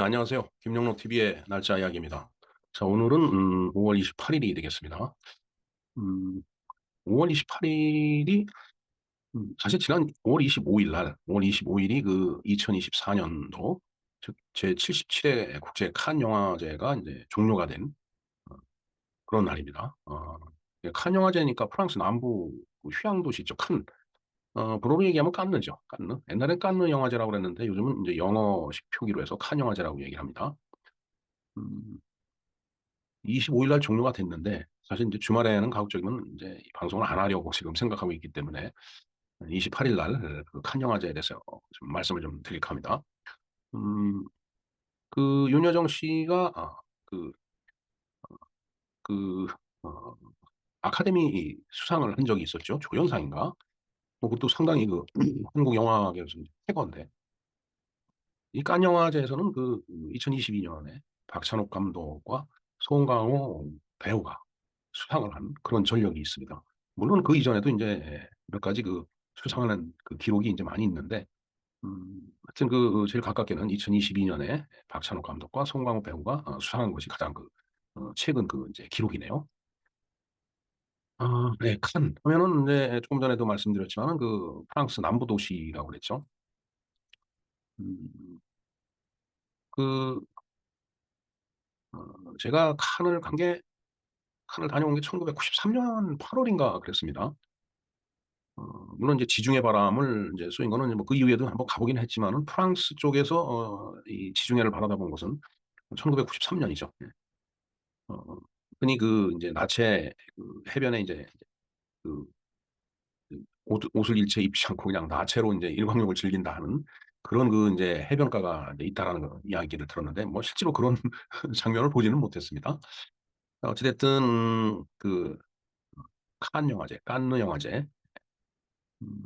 안녕하세요. 김영로 TV의 날짜 이야기입니다. 자, 오늘은 5월 28일이 되겠습니다. 음, 5월 28일이 사실 지난 5월 25일 날, 5월 25일이 그 2024년도 즉 제77회 국제 칸 영화제가 이제 종료가 된 어, 그런 날입니다. 칸 영화제니까 프랑스 남부 그 휴양 도시 있죠. 칸. 불어로 얘기하면 깐느죠. 깐느. 옛날엔 깐느 영화제라고 그랬는데 요즘은 이제 영어식 표기로 해서 칸 영화제라고 얘기를 합니다. 음, 25일 날 종료가 됐는데 사실 이제 주말에는 가급적이면 이제 이 방송을 안 하려고 지금 생각하고 있기 때문에 28일 날그 칸 영화제에 대해서 좀 말씀을 좀 드릴까 합니다. 음, 그 윤여정 씨가 그, 그 어, 아카데미 수상을 한 적이 있었죠. 조연상인가? 그것도 상당히 그 한국 영화계에서 최고인데 이 칸 영화제에서는 그 2022년에 박찬욱 감독과 송강호 배우가 수상을 한 그런 전력이 있습니다. 물론 그 이전에도 이제 몇 가지 그 수상을 한 그 기록이 이제 많이 있는데, 하여튼 그 제일 가깝게는 2022년에 박찬욱 감독과 송강호 배우가 수상한 것이 가장 그 최근 그 이제 기록이네요. 네, 칸 하면은 이제 조금 전에도 말씀드렸지만은 그 프랑스 남부 도시라고 그랬죠. 음, 그 제가 칸을 다녀온 게 1993년 8월인가 그랬습니다. 물론 이제 지중해 바람을 이제 쏘인 거는 뭐 그 이후에도 한번 가보긴 했지만은 프랑스 쪽에서 이 지중해를 바라다본 것은 1993년이죠. 흔히 그 이제 나체 그 해변에 이제 그 옷을 일체 입지 않고 그냥 나체로 이제 일광욕을 즐긴다 하는 그런 그 이제 해변가가 이제 있다라는 이야기를 들었는데 뭐 실제로 그런 장면을 보지는 못했습니다. 어찌됐든 그 칸 영화제, 칸느 영화제 음,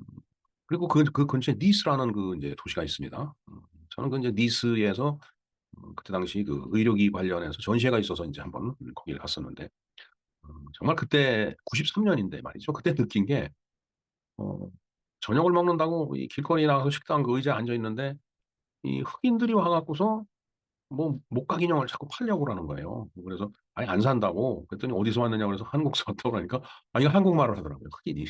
그리고 그 근처에 니스라는 그 이제 도시가 있습니다. 저는 그 이제 니스에서 그때 당시 그 의료기 관련해서 전시회가 있어서 이제 한번 거기를 갔었는데 정말 그때 93년인데 말이죠. 그때 느낀 게 어, 저녁을 먹는다고 이 길거리 나가서 식당 그 의자에 앉아 있는데 이 흑인들이 와갖고서 뭐 목각 인형을 자꾸 팔려고 그러는 거예요. 그래서 아니 안 산다고 그랬더니 어디서 왔느냐 그래서 한국에서 왔다고 그러니까 아니 한국말을 하더라고요. 흑인이.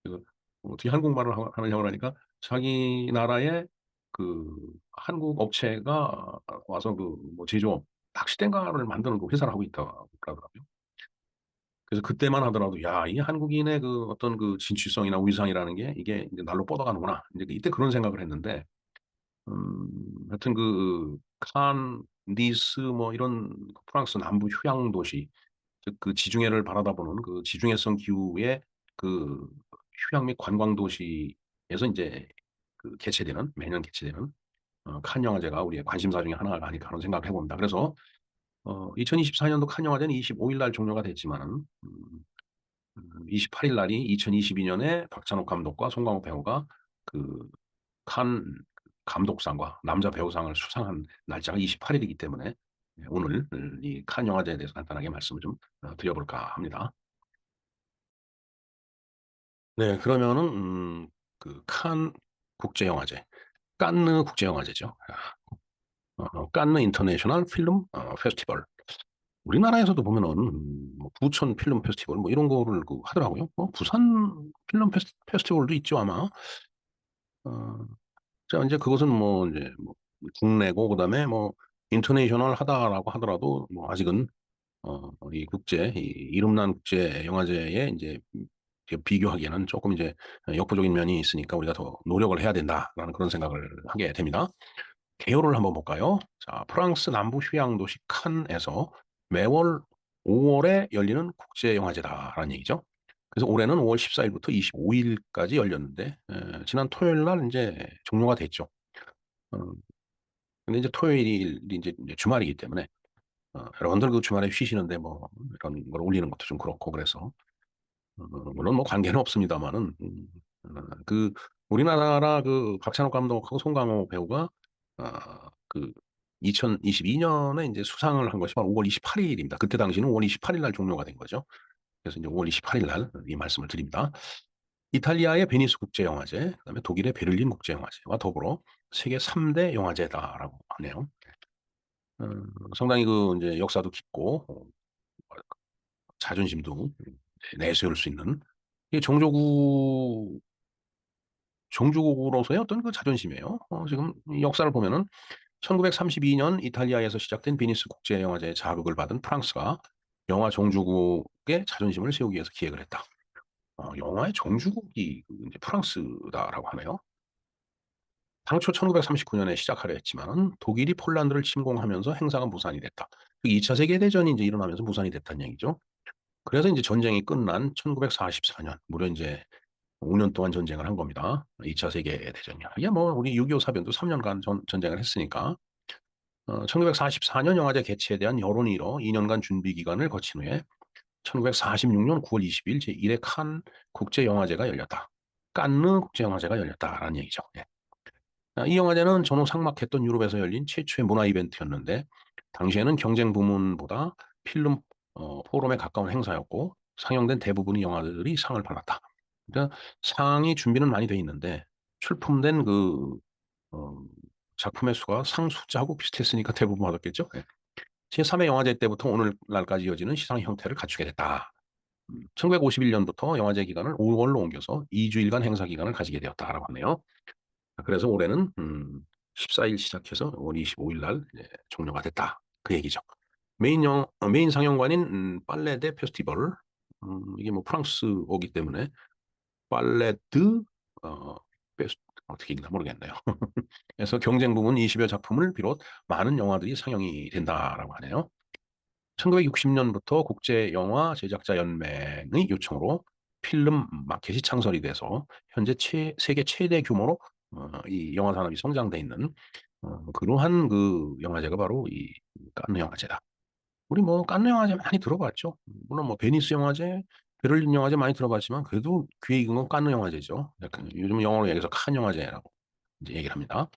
그래서 어떻게 한국말을 하느냐고 하니까 자기 나라의 그 한국 업체가 와서 그 뭐 제조업 낚시대인가를 만드는 그 회사를 하고 있다고 그러더라고요. 그래서 그때만 하더라도 야, 이 한국인의 그 어떤 그 진취성이나 위상이라는 게 이게 이제 날로 뻗어가는구나. 이제 이때 그런 생각을 했는데, 하여튼 칸, 니스 뭐 이런 그 프랑스 남부 휴양 도시, 즉 그 지중해를 바라다보는 그 지중해성 기후의 그 휴양 및 관광 도시에서 이제 그 개최되는 매년 개최되는 칸 영화제가 우리의 관심사 중에 하나가 아닐까 하는 생각을 해봅니다. 그래서 2024년도 칸 영화제는 25일 날 종료가 됐지만은 28일 날이 2022년에 박찬욱 감독과 송강호 배우가 그 칸 감독상과 남자 배우상을 수상한 날짜가 28일이기 때문에 오늘 이 칸 영화제에 대해서 간단하게 말씀을 좀 드려볼까 합니다. 네, 그러면은 칸 국제영화제, 깐느 국제영화제죠. 깐느 인터내셔널 필름 페스티벌. 우리나라에서도 보면은 뭐 부천 필름 페스티벌 뭐 이런 거를 그 하더라고요. 부산 필름 페스티벌도 있죠 아마. 어, 자 이제 그것은 뭐 이제 뭐 국내고 그다음에 뭐 인터내셔널 하다라고 하더라도 뭐 아직은 이 이 이름난 국제 영화제에 이제 비교하기에는 조금 이제 역부족인 면이 있으니까 우리가 더 노력을 해야 된다라는 그런 생각을 하게 됩니다. 개요를 한번 볼까요? 자, 프랑스 남부 휴양 도시 칸에서 매월 5월에 열리는 국제 영화제다라는 얘기죠. 그래서 올해는 5월 14일부터 25일까지 열렸는데 지난 토요일 날 이제 종료가 됐죠. 어, 근데 이제 토요일이 이제 주말이기 때문에 여러분들 그 주말에 쉬시는데 뭐 이런 걸 올리는 것도 좀 그렇고 그래서 물론 뭐 관계는 없습니다만은 그 우리나라 그 박찬욱 감독하고 송강호 배우가 그 2022년에 이제 수상을 한 것이 바로 5월 28일입니다. 그때 당시는 5월 28일 날 종료가 된 거죠. 그래서 이제 5월 28일 날 이 말씀을 드립니다. 이탈리아의 베니스 국제영화제, 그다음에 독일의 베를린 국제영화제와 더불어 세계 3대 영화제다라고 하네요. 어, 상당히 그 이제 역사도 깊고 자존심도 내세울 수 있는 이게 종주국으로서의 어떤 그 자존심이에요. 지금 이 역사를 보면은 1932년 이탈리아에서 시작된 베니스 국제영화제의 자극을 받은 프랑스가 영화 종주국의 자존심을 세우기 위해서 기획을 했다. 영화의 종주국이 그 이제 프랑스다라고 하네요. 당초 1939년에 시작하려 했지만 독일이 폴란드를 침공하면서 행사가 무산이 됐다. 2차 세계대전이 이제 일어나면서 무산이 됐다는 얘기죠. 그래서 이제 전쟁이 끝난 1944년, 무려 이제 5년 동안 전쟁을 한 겁니다. 2차 세계대전이요. 이게 뭐 우리 6.25 사변도 3년간 전쟁을 했으니까 1944년 영화제 개최에 대한 여론이 일어 2년간 준비 기간을 거친 후에 1946년 9월 20일 제1회 칸 국제영화제가 열렸다. 깐느 국제영화제가 열렸다라는 얘기죠. 예. 이 영화제는 전후 상막했던 유럽에서 열린 최초의 문화 이벤트였는데 당시에는 경쟁 부문보다 필름 포럼에 가까운 행사였고 상영된 대부분의 영화들이 상을 받았다. 그러니까 상이 준비는 많이 돼 있는데 출품된 그 어, 작품의 수가 상 숫자하고 비슷했으니까 대부분 받았겠죠. 예. 제3회 영화제 때부터 오늘날까지 이어지는 시상 형태를 갖추게 됐다. 1951년부터 영화제 기간을 5월로 옮겨서 2주일간 행사 기간을 가지게 되었다라고 하네요. 그래서 올해는 14일 시작해서 5월 25일 날 종료가 됐다. 그 얘기죠. 메인 상영관인 빨레데 페스티벌. 이게 뭐 프랑스어기 때문에 빨레드 어, 페스 어떻게 읽나 모르겠네요. 그래서 경쟁 부문 20여 작품을 비롯 많은 영화들이 상영이 된다라고 하네요. 1960년부터 국제영화 제작자 연맹의 요청으로 필름 마켓이 창설이 돼서 현재 세계 최대 규모로 이 영화 산업이 성장돼 있는 그러한 그 영화제가 바로 이 칸느 영화제다. 우리 뭐 칸느 영화제 많이 들어봤죠. 물론 뭐 베니스 영화제, 베를린 영화제 많이 들어봤지만 그래도 귀에 익은 건 칸느 영화제죠. 약간 요즘 영어로 얘기해서 칸 영화제라고 이제 얘기를 합니다.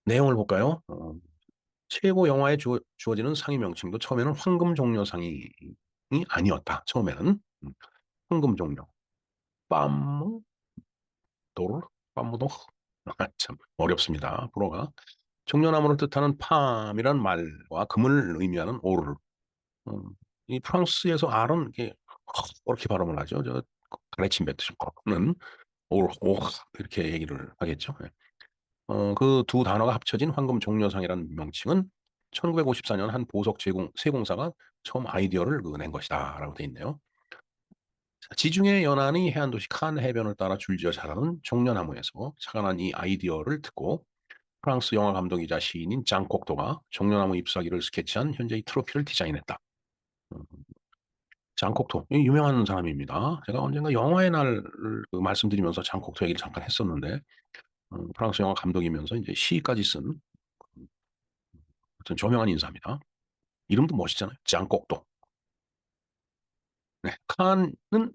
내용을 볼까요? 최고 영화에 주어지는 상의 명칭도 처음에는 황금 종려상이 아니었다. 처음에는 황금 종려, 빰도르, 빰무도 참 어렵습니다. 불어가 종려나무를 뜻하는 팜이란 말과 금을 의미하는 오르. 음, 이 프랑스에서 알은 이렇게 그렇게 발음을 하죠. 저 가래침 뱉듯이 는 오 이렇게 얘기를 하겠죠. 예. 그 두 단어가 합쳐진 황금 종려상이라는 명칭은 1954년 한 보석 세공사가 처음 아이디어를 낸 것이다라고 돼 있네요. 지중해 연안의 해안도시 칸 해변을 따라 줄지어 자라는 종려나무에서 자라난 이 아이디어를 듣고 프랑스 영화 감독이자 시인인 장 kok도가 종려나무 잎사귀를 스케치한 현재의 트로피를 디자인했다. 음, 장 kok도 유명한 사람입니다. 제가 언젠가 영화의 날을 그 말씀드리면서 장 kok도 얘기를 잠깐 했었는데 프랑스 영화 감독이면서 이제 시까지 쓴 어떤 저명한 인사입니다. 이름도 멋있잖아요. 짱곡도. 네. 칸은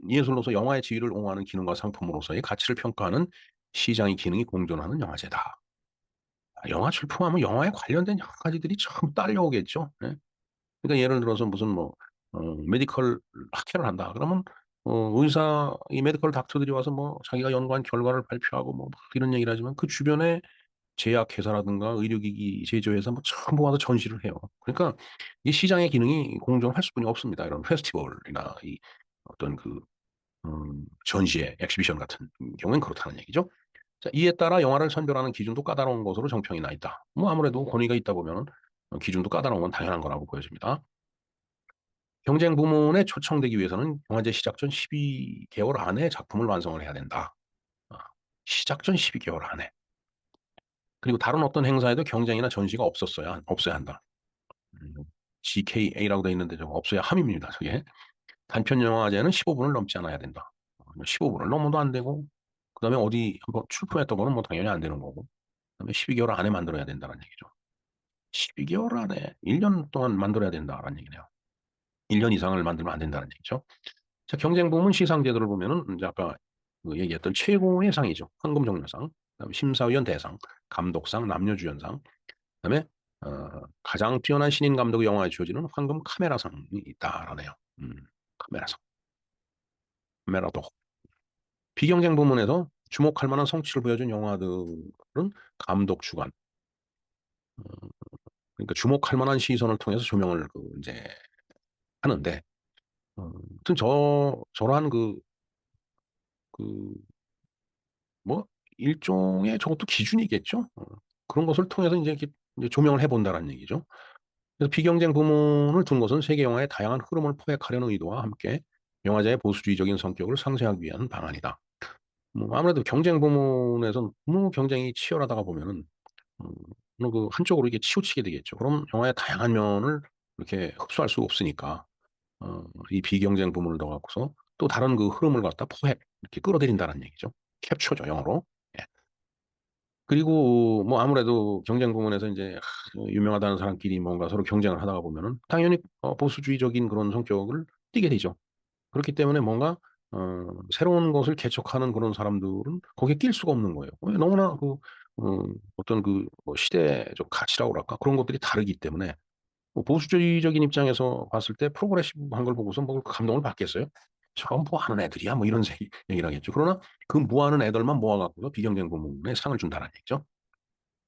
예술로서 영화의 지위를 옹호하는 기능과 상품으로서의 가치를 평가하는 시장의 기능이 공존하는 영화제다. 영화 출품하면 영화에 관련된 여러 가지들이 전부 딸려오겠죠. 네. 그러니까 예를 들어서 무슨 뭐 메디컬 학회를 한다. 그러면 의사 이 메디컬 닥터들이 와서 뭐 자기가 연구한 결과를 발표하고 뭐 이런 얘기를 하지만 그 주변에 제약회사라든가 의료기기 제조회사 뭐 전부 와서 전시를 해요. 그러니까 이 시장의 기능이 공존할 수뿐이 없습니다. 이런 페스티벌이나 이 어떤 그 전시회, 엑시비션 같은 경우는 그렇다는 얘기죠. 자, 이에 따라 영화를 선별하는 기준도 까다로운 것으로 정평이 나 있다. 뭐 아무래도 권위가 있다 보면 기준도 까다로운 건 당연한 거라고 보여집니다. 경쟁 부문에 초청되기 위해서는 영화제 시작 전 12개월 안에 작품을 완성을 해야 된다. 아, 시작 전 12개월 안에. 그리고 다른 어떤 행사에도 경쟁이나 전시가 없어야 한다. GKA라고 되어 있는데 좀 없어야 함입니다. 저게. 단편 영화제는 15분을 넘지 않아야 된다. 15분을 넘어도 안 되고, 그 다음에 어디 한번 출품했던 거는 뭐 당연히 안 되는 거고, 그 다음에 12개월 안에 만들어야 된다는 얘기죠. 12개월 안에 1년 동안 만들어야 된다는 얘기네요. 1년 이상을 만들면 안 된다는 얘기죠. 자, 경쟁 부문 시상 제도를 보면은 이제 아까 그 얘기했던 최고의 상이죠. 황금종려상, 그다음에 심사위원 대상, 감독상, 남녀주연상, 그다음에 가장 뛰어난 신인 감독의 영화에 주어지는 황금 카메라상이 있다라네요. 음, 카메라상, 카메라도. 비경쟁 부문에서 주목할 만한 성취를 보여준 영화들은 감독 주관, 그러니까 주목할 만한 시선을 통해서 조명을 이제 하는데, 아무튼 저러한 그, 뭐, 일종의 저것도 기준이겠죠. 그런 것을 통해서 이제 조명을 해본다는 얘기죠. 그래서 비경쟁 부문을 둔 것은 세계 영화의 다양한 흐름을 포획하려는 의도와 함께 영화제의 보수주의적인 성격을 상쇄하기 위한 방안이다. 뭐 아무래도 경쟁 부문에서는 너무 경쟁이 치열하다가 보면은 음, 그 한쪽으로 이게 치우치게 되겠죠. 그럼 영화의 다양한 면을 이렇게 흡수할 수가 없으니까 이 비경쟁 부문을 넣어갖고서 또 다른 그 흐름을 갖다 포획 이렇게 끌어들인다는 얘기죠. 캡처죠, 영어로. 예. 그리고 뭐 아무래도 경쟁 부문에서 이제 유명하다는 사람끼리 뭔가 서로 경쟁을 하다가 보면은 당연히 보수주의적인 그런 성격을 띠게 되죠. 그렇기 때문에 뭔가 새로운 것을 개척하는 그런 사람들은 거기에 낄 수가 없는 거예요. 왜? 너무나 어떤 뭐 시대적 가치라고 그럴까 그런 것들이 다르기 때문에 뭐 보수주의적인 입장에서 봤을 때 프로그레시브한 걸 보고서 뭐 감동을 받겠어요? 저건 뭐 하는 애들이야? 뭐 이런 얘기를 하겠죠. 그러나 그 뭐 하는 애들만 모아갖고서 비경쟁 부문에 상을 준다는 얘기죠.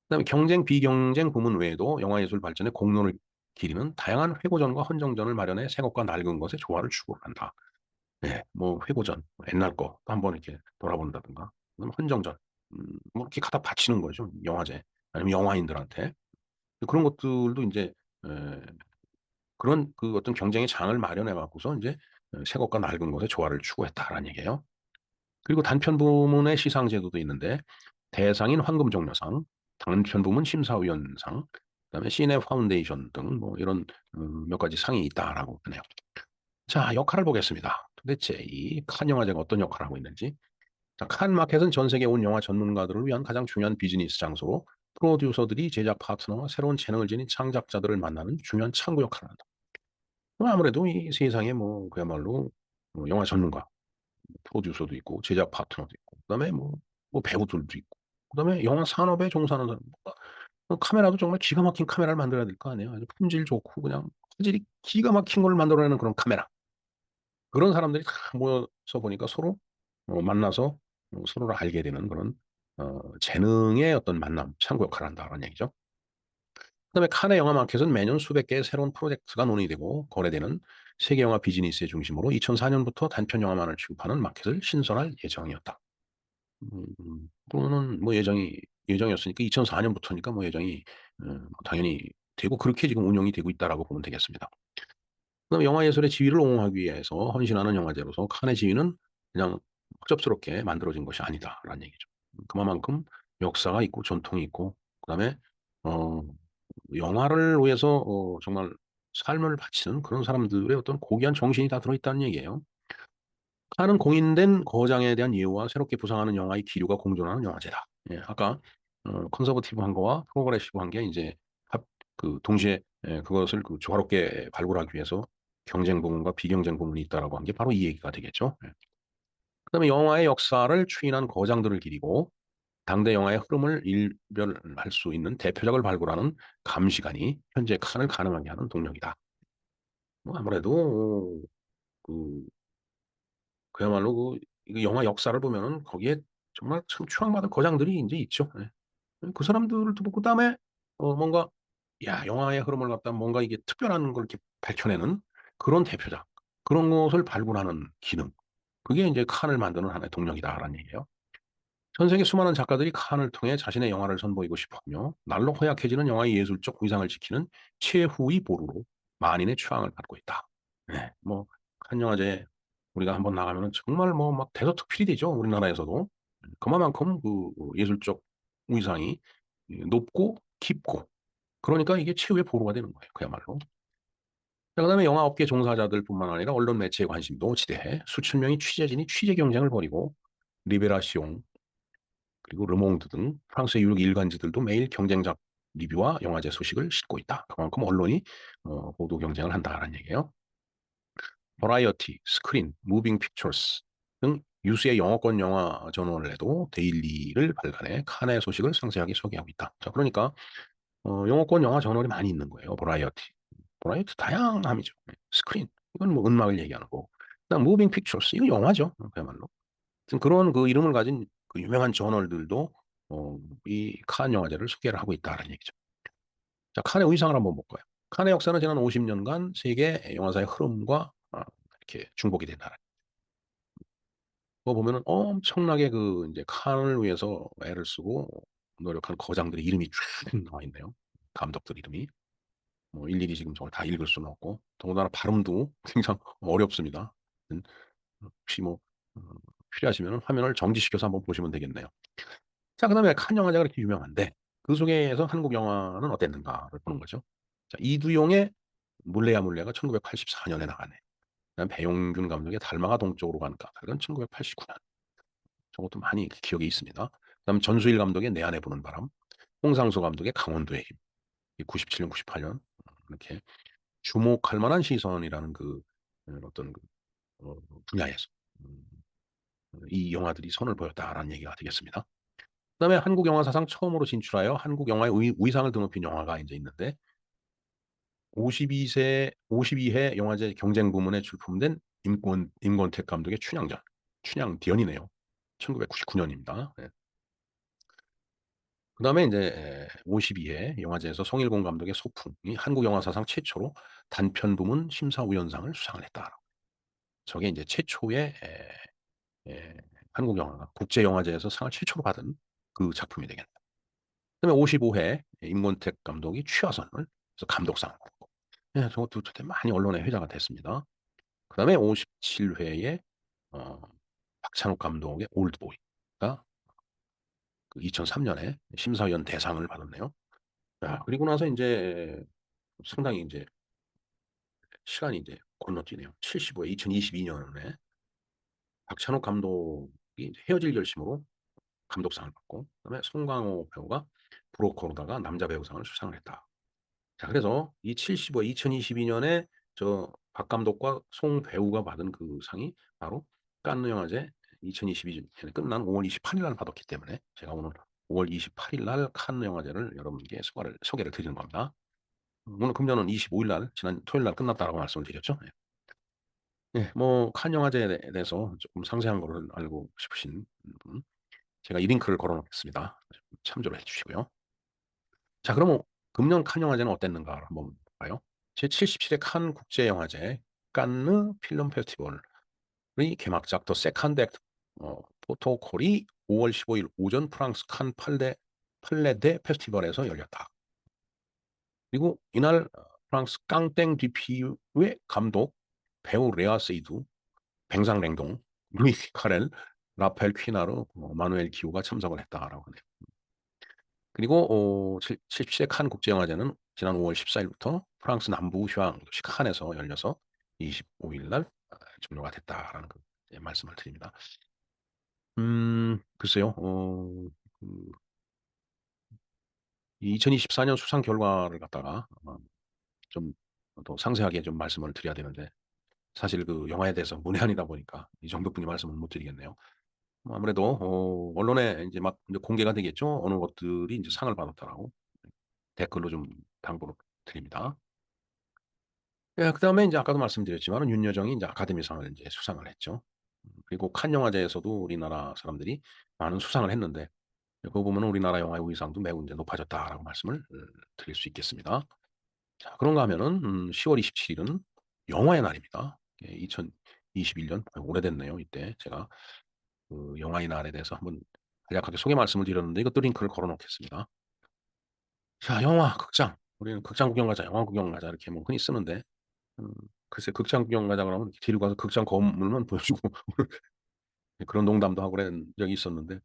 그다음에 경쟁, 비경쟁 부문 외에도 영화예술 발전의 공로를 기리는 다양한 회고전과 헌정전을 마련해 새 것과 낡은 것의 조화를 추구한다. 예, 뭐 회고전, 뭐 옛날 거 한번 이렇게 돌아본다든가, 그다음에 헌정전, 뭐 이렇게 갖다 바치는 거죠. 영화제 아니면 영화인들한테 그런 것들도 이제 에, 그런 어떤 경쟁의 장을 마련해 갖고서 이제 새 것과 낡은 것의 조화를 추구했다라는 얘기예요. 그리고 단편 부문의 시상 제도도 있는데 대상인 황금종려상, 단편 부문 심사위원상, 그다음에 시네 파운데이션 등 뭐 이런 몇 가지 상이 있다라고 하네요. 자, 역할을 보겠습니다. 도대체 이 칸 영화제가 어떤 역할을 하고 있는지. 자, 칸 마켓은 전 세계 온 영화 전문가들을 위한 가장 중요한 비즈니스 장소로 프로듀서들이 제작 파트너와 새로운 재능을 지닌 창작자들을 만나는 중요한 창구 역할을 한다. 아무래도 이 세상에 뭐 그야말로 영화 전문가, 프로듀서도 있고 제작 파트너도 있고 그다음에 뭐 배우들도 있고 그다음에 영화 산업에 종사하는 사람 카메라도 정말 기가 막힌 카메라를 만들어야 될 거 아니에요. 아주 품질 좋고 그냥 화질이 기가 막힌 걸 만들어내는 그런 카메라. 그런 사람들이 다 모여서 보니까 서로 만나서 서로를 알게 되는 그런 재능의 어떤 만남, 창구 역할을 한다는 얘기죠. 그다음에 칸의 영화 마켓은 매년 수백 개의 새로운 프로젝트가 논의되고 거래되는 세계 영화 비즈니스의 중심으로 2004년부터 단편 영화만을 취급하는 마켓을 신설할 예정이었다. 또는 뭐 예정이었으니까 2004년부터니까 뭐 예정이 당연히 되고 그렇게 지금 운영이 되고 있다라고 보면 되겠습니다. 그다음에 영화 예술의 지위를 옹호하기 위해서 헌신하는 영화제로서 칸의 지위는 그냥 억잡스럽게 만들어진 것이 아니다라는 얘기죠. 그만큼 역사가 있고 전통이 있고 그다음에 어, 영화를 위해서 정말 삶을 바치는 그런 사람들의 어떤 고귀한 정신이 다 들어있다는 얘기예요. 칸은 공인된 거장에 대한 예우와 새롭게 부상하는 영화의 기류가 공존하는 영화제다. 예, 아까 컨서버티브한 거와 프로그레시브한 게 이제 동시에 그것을 조화롭게 발굴하기 위해서 경쟁 부문과 비경쟁 부문이 있다라고 한 게 바로 이 얘기가 되겠죠. 예. 그다음에 영화의 역사를 추인한 거장들을 기리고 당대 영화의 흐름을 일별할 수 있는 대표작을 발굴하는 감시관이 현재 칸을 가능하게 하는 동력이다. 뭐 아무래도 그 그야말로 이거 영화 역사를 보면은 거기에 정말 참 추앙받은 거장들이 이제 있죠. 예. 그 사람들도 보고 그다음에 뭔가 야 영화의 흐름을 갖다 뭔가 이게 특별한 걸 이렇게 밝혀내는 그런 대표작 그런 것을 발굴하는 기능 그게 이제 칸을 만드는 하나의 동력이다라는 얘기예요. 전 세계 수많은 작가들이 칸을 통해 자신의 영화를 선보이고 싶어하며 날로 허약해지는 영화의 예술적 위상을 지키는 최후의 보루로 만인의 추앙을 받고 있다. 네, 뭐칸 영화제 우리가 한번 나가면은 정말 뭐 막 대서특필이 되죠. 우리나라에서도 그만큼 예술적 위상이 높고 깊고 그러니까 이게 최후의 보루가 되는 거예요. 그야말로. 자, 그다음에 영화업계 종사자들뿐만 아니라 언론 매체의 관심도 지대해 수천 명의 취재진이 취재 경쟁을 벌이고 리베라시옹 그리고 르몽드 등 프랑스의 유력 일간지들도 매일 경쟁작 리뷰와 영화제 소식을 싣고 있다. 그만큼 언론이 보도 경쟁을 한다는 얘기예요. 버라이어티, 스크린, 무빙 픽처스 등 유수의 영어권 영화 저널에도 데일리를 발간해 칸의 소식을 상세하게 소개하고 있다. 자, 그러니까 영어권 영화 저널이 많이 있는 거예요. 버라이어티 다양함이죠. 스크린 이건 뭐 음악을 얘기하는 거고, 그다음 무빙 픽처스 이거 영화죠. 그야말로. 그런 이름을 가진 유명한 저널들도 이 칸 영화제를 소개를 하고 있다는 얘기죠. 자, 칸의 의상을 한번 볼까요? 칸의 역사는 지난 50년간 세계 영화사의 흐름과 이렇게 중복이 된 나라. 그거 보면은 엄청나게 그 이제 칸을 위해서 애를 쓰고 노력한 거장들의 이름이 쭉 나와 있네요. 감독들 이름이. 뭐 일일이 지금 저걸 다 읽을 수는 없고 더군다나 발음도 굉장히 어렵습니다. 혹시 뭐 어, 필요하시면 화면을 정지시켜서 한번 보시면 되겠네요. 자, 그다음에 칸 영화제가 그렇게 유명한데 그 속에서 한국 영화는 어땠는가를 보는 거죠. 자, 이두용의 물레야 물레가 1984년에 나가네. 그다음 배용균 감독의 달마가 동쪽으로 가는 까닭은 1989년. 저것도 많이 기억에 있습니다. 그다음 전수일 감독의 내 안에 부는 바람, 홍상수 감독의 강원도의 힘, 97년, 98년 이렇게 주목할 만한 시선이라는 그 어떤 그 분야에서 음, 이 영화들이 선을 보였다라는 얘기가 되겠습니다. 그다음에 한국 영화 사상 처음으로 진출하여 한국 영화의 위상을 드높인 영화가 이제 있는데 52회 영화제 경쟁 부문에 출품된 임권택 감독의 춘향전, 춘향전이네요. 1999년입니다. 그다음에 이제 52회 영화제에서 송일공 감독의 소풍이 한국 영화 사상 최초로 단편 부문 심사위원상을 수상을 했다. 저게 이제 최초의 에, 한국 영화가 국제 영화제에서 상을 최초로 받은 그 작품이 되겠다. 그다음에 55회 임권택 감독이 취하선을 그래서 감독상을 받고, 예, 저것도 되게 많이 언론에 회자가 됐습니다. 그다음에 57회에 박찬욱 감독의 올드보이가 그 2003년에 심사위원 대상을 받았네요. 야, 그리고 나서 이제 상당히 이제 시간이 이제 건너뛰네요. 75회 2022년에 박찬욱 감독이 이제 헤어질 결심으로 감독상을 받고, 그다음에 송강호 배우가 브로커로다가 남자 배우상을 수상을 했다. 자, 그래서 이 75, 2022년에 저 박 감독과 송 배우가 받은 그 상이 바로 칸느 영화제 2022년에 끝난 5월 28일 날 받았기 때문에 제가 오늘 5월 28일 날 칸느 영화제를 여러분께 소개를 드리는 겁니다. 오늘 금년은 25일 날, 지난 토요일 날 끝났다라고 말씀을 드렸죠. 네. 네, 뭐, 칸 영화제에 대해서 조금 상세한 거를 알고 싶으신 분, 제가 이 링크를 걸어 놓겠습니다. 참조를 해 주시고요. 자, 그러면 금년 칸 영화제는 어땠는가 한번 볼까요? 제77회 칸 국제영화제 칸느 필름 페스티벌의 개막작 더 세컨드 액트 포토콜이 5월 15일 오전 프랑스 칸 팔레데 페스티벌에서 열렸다. 그리고 이날 프랑스 깡땡 디피유의 감독 배우 레아 세이두, 뱅상랭동, 루이 카렐, 라파엘 퀴나르, 마누엘 기우가 참석을 했다라고 하네요. 그리고 77회 칸 국제영화제는 지난 5월 14일부터 프랑스 남부 휴양 도시 칸에서 열려서 25일 날 종료가 됐다라는 그 말씀을 드립니다. 글쎄요. 그 2024년 수상 결과를 갖다가 좀 더 상세하게 좀 말씀을 드려야 되는데 사실 그 영화에 대해서 문외한이다 보니까 이 정도뿐이 말씀을 못 드리겠네요. 아무래도 언론에 이제 막 이제 공개가 되겠죠. 어느 것들이 이제 상을 받았다라고 댓글로 좀 당부를 드립니다. 예, 그다음에 이제 아까도 말씀드렸지만 윤여정이 이제 아카데미상을 이제 수상을 했죠. 그리고 칸 영화제에서도 우리나라 사람들이 많은 수상을 했는데 그거 보면 우리나라 영화의 위상도 매우 이제 높아졌다라고 말씀을 드릴 수 있겠습니다. 자, 그런가 하면은 10월 27일은 영화의 날입니다. 2021년 오래됐네요. 이때 제가 그 영화의 날에 대해서 한번 간략하게 소개 말씀을 드렸는데 이것도 링크를 걸어 놓겠습니다. 자, 영화, 극장. 우리는 극장 구경 가자, 영화 구경 가자 이렇게 뭐 흔히 쓰는데 음, 글쎄 극장 구경 가자 그러면 뒤로 가서 극장 건물만 보여주고 그런 농담도 하고 그런 적이 있었는데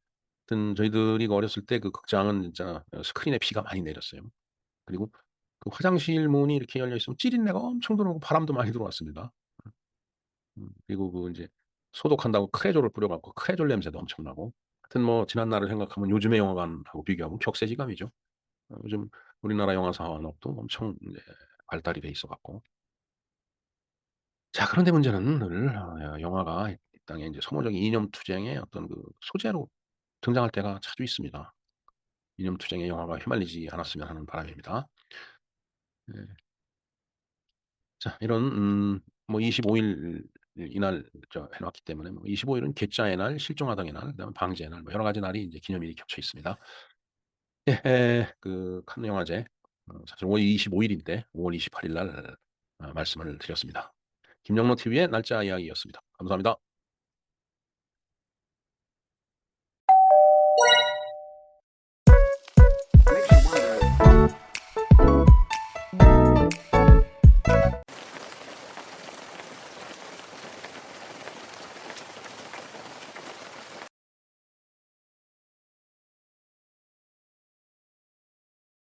하여튼 저희들이 어렸을 때 그 극장은 진짜 스크린에 비가 많이 내렸어요. 그리고 그 화장실 문이 이렇게 열려 있으면 찌린내가 엄청 들어오고 바람도 많이 들어왔습니다. 그리고 그 이제 소독한다고 크레졸을 뿌려갖고 크레졸 냄새도 엄청 나고 하여튼 뭐 지난 날을 생각하면 요즘의 영화관하고 비교하면 격세지감이죠. 요즘 우리나라 영화 산업도 엄청 이제 발달이 돼 있어갖고 자, 그런데 문제는 늘 영화가 이 땅에 이제 소모적인 이념 투쟁의 어떤 그 소재로 등장할 때가 자주 있습니다. 이념 투쟁의 영화가 휘말리지 않았으면 하는 바람입니다. 네. 자, 이런 뭐 25일 이날 해 놨기 때문에 뭐 25일은 괴짜의 날, 실종아당의 날, 그다음에 방제의 날 뭐 여러 가지 날이 이제 기념일이 겹쳐 있습니다. 예, 그 칸느 영화제 사실 5월 25일인데 5월 28일 날 말씀을 드렸습니다. 김영로 TV의 날짜 이야기였습니다. 감사합니다.